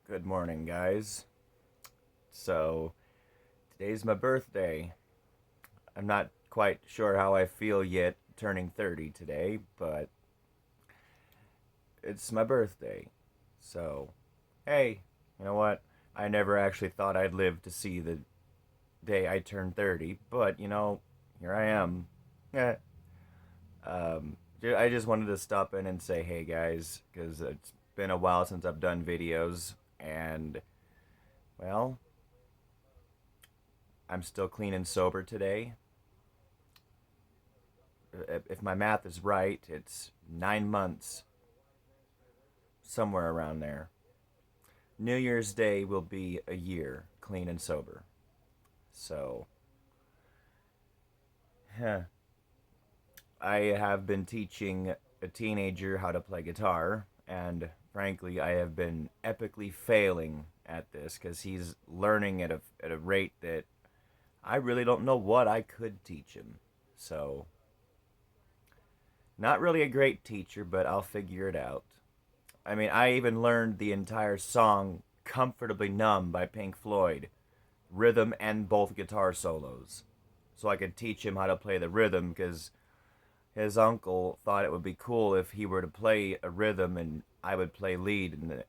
Good morning, guys. So, today's my birthday. I'm not quite sure how I feel yet, turning 30 today, but it's my birthday. So, hey, you know what? I never actually thought I'd live to see the day I turned 30, but here I am. Yeah. I just wanted to stop in and say, hey, guys, because it's been a while since I've done videos, and, well, I'm still clean and sober today. If my math is right, it's 9 months, somewhere around there. New Year's Day will be a year clean and sober. So, huh, I have been teaching a teenager how to play guitar, and frankly, I have been epically failing at this because he's learning at a rate that I really don't know what I could teach him. So, not really a great teacher, but I'll figure it out. I mean, I even learned the entire song Comfortably Numb by Pink Floyd, rhythm and both guitar solos. So I could teach him how to play the rhythm because his uncle thought it would be cool if he were to play a rhythm and I would play lead. And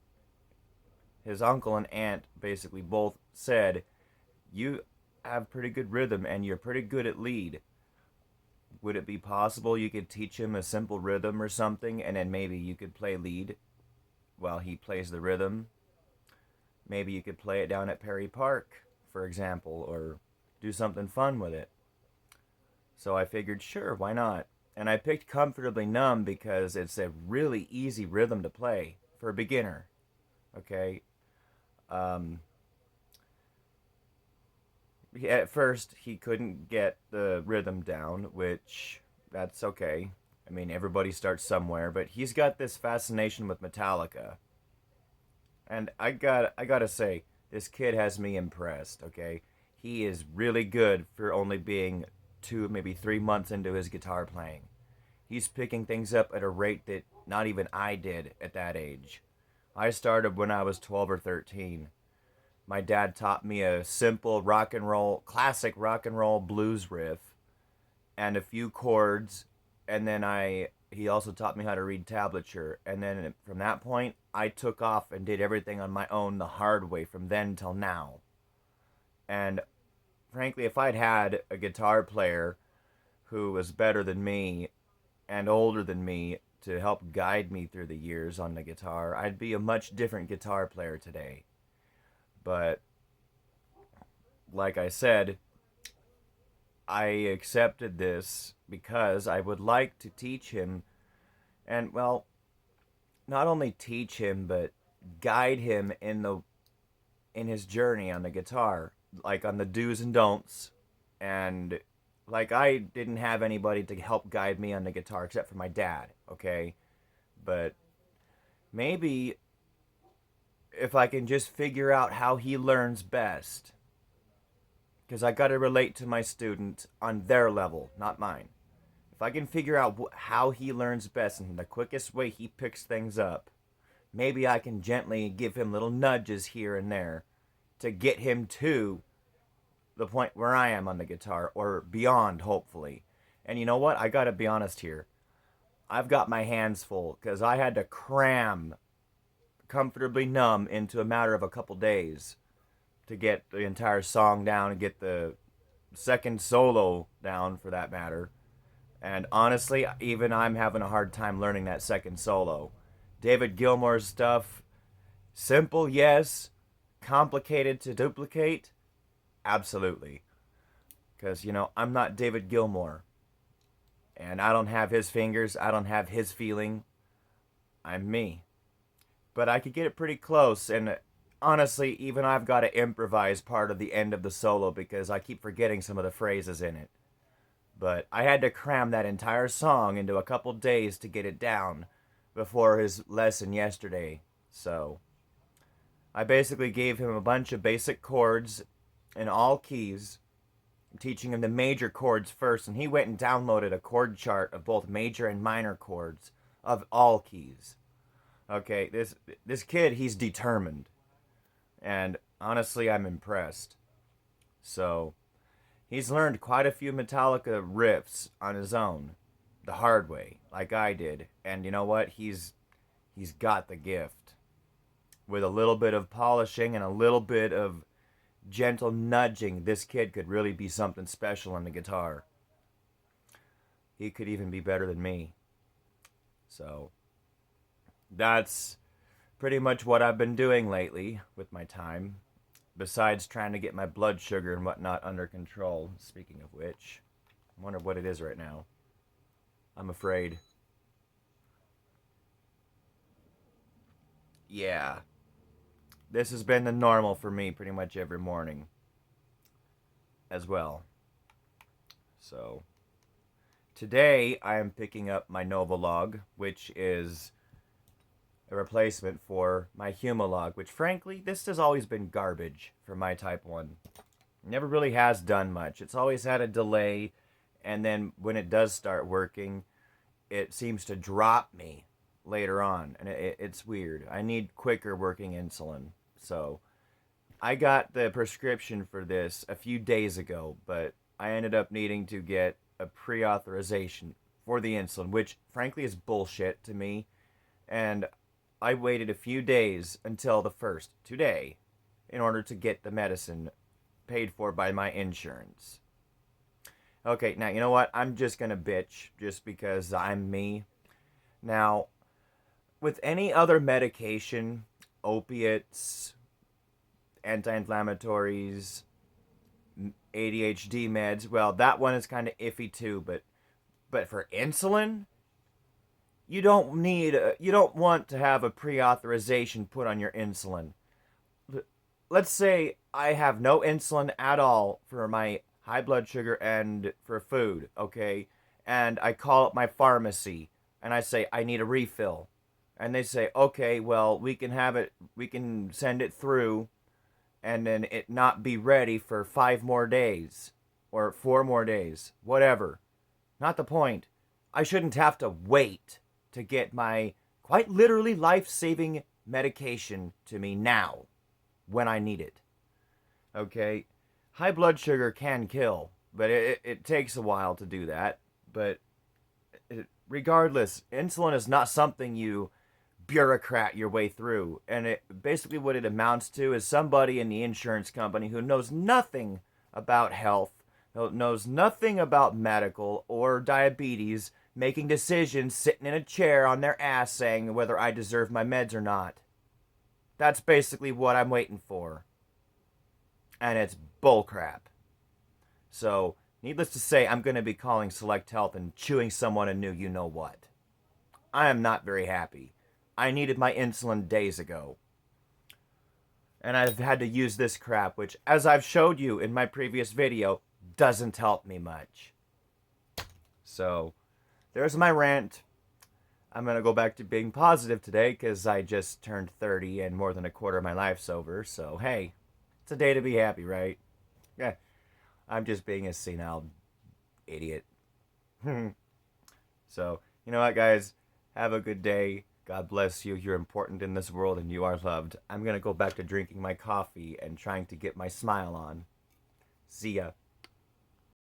his uncle and aunt basically both said, "You have pretty good rhythm and you're pretty good at lead. Would it be possible you could teach him a simple rhythm or something and then maybe you could play lead while he plays the rhythm? Maybe you could play it down at Perry Park, for example, or do something fun with it." So I figured, sure, why not? And I picked Comfortably Numb because it's a really easy rhythm to play for a beginner. Okay. Um, at first, he couldn't get the rhythm down, which that's okay. I mean, everybody starts somewhere, but he's got this fascination with Metallica. And I gotta say, this kid has me impressed. Okay, he is really good for only being 2, maybe 3 months into his guitar playing. He's picking things up at a rate that not even I did at that age. I started when I was 12 or 13. My dad taught me a simple rock and roll, classic rock and roll blues riff and a few chords, and then he also taught me how to read tablature, and then from that point I took off and did everything on my own the hard way from then till now. And frankly, if I'd had a guitar player who was better than me and older than me to help guide me through the years on the guitar, I'd be a much different guitar player today. But like I said, I accepted this because I would like to teach him, and well, not only teach him but guide him in his journey on the guitar, like on the do's and don'ts. And like, I didn't have anybody to help guide me on the guitar except for my dad, okay? But maybe if I can just figure out how he learns best, because I got to relate to my student on their level, not mine. If I can figure out how he learns best and the quickest way he picks things up, maybe I can gently give him little nudges here and there to get him to the point where I am on the guitar or beyond, hopefully. And you know what? I gotta be honest here. I've got my hands full because I had to cram Comfortably Numb into a matter of a couple days to get the entire song down and get the second solo down for that matter. And honestly, even I'm having a hard time learning that second solo. David Gilmour's stuff, simple, yes. Complicated to duplicate, absolutely. Because, I'm not David Gilmour. And I don't have his fingers. I don't have his feeling. I'm me. But I could get it pretty close. And honestly, even I've got to improvise part of the end of the solo because I keep forgetting some of the phrases in it. But I had to cram that entire song into a couple days to get it down before his lesson yesterday. So I basically gave him a bunch of basic chords in all keys, teaching him the major chords first, and he went and downloaded a chord chart of both major and minor chords of all keys. Okay, this kid, he's determined. And honestly, I'm impressed. So, he's learned quite a few Metallica riffs on his own, the hard way, like I did. And you know what? He's got the gift. With a little bit of polishing and a little bit of gentle nudging, this kid could really be something special on the guitar. He could even be better than me. So, that's pretty much what I've been doing lately with my time, besides trying to get my blood sugar and whatnot under control. Speaking of which, I wonder what it is right now. I'm afraid. Yeah, this has been the normal for me pretty much every morning as well. So, today I am picking up my Novolog, which is a replacement for my Humalog, which frankly, this has always been garbage for my type 1. Never really has done much. It's always had a delay, and then when it does start working, it seems to drop me later on, and it's weird. I need quicker working insulin. So I got the prescription for this a few days ago, but I ended up needing to get a pre-authorization for the insulin, which frankly is bullshit to me. And I waited a few days until the first, today, in order to get the medicine paid for by my insurance. Okay, now you know what? I'm just gonna bitch just because I'm me. Now, with any other medication, opiates, anti-inflammatories, ADHD meds, well, that one is kind of iffy too, but for insulin, you don't want to have a pre-authorization put on your insulin. Let's say I have no insulin at all for my high blood sugar and for food, okay? And I call up my pharmacy and I say I need a refill. And they say, "Okay, well, we can send it through and then it not be ready for 5 more days or 4 more days, whatever." Not the point. I shouldn't have to wait to get my quite literally life-saving medication to me now when I need it. Okay? High blood sugar can kill, but it takes a while to do that. But regardless, insulin is not something you bureaucrat your way through. And basically what it amounts to is somebody in the insurance company who knows nothing about health, knows nothing about medical or diabetes, making decisions sitting in a chair on their ass saying whether I deserve my meds or not. That's basically what I'm waiting for. And it's bullcrap. So, needless to say, I'm going to be calling Select Health and chewing someone a new you-know-what. I am not very happy. I needed my insulin days ago. And I've had to use this crap, which, as I've showed you in my previous video, doesn't help me much. So, there's my rant. I'm going to go back to being positive today because I just turned 30 and more than a quarter of my life's over. So, hey, it's a day to be happy, right? Yeah, I'm just being a senile idiot. So, you know what, guys? Have a good day. God bless you. You're important in this world and you are loved. I'm going to go back to drinking my coffee and trying to get my smile on. See ya.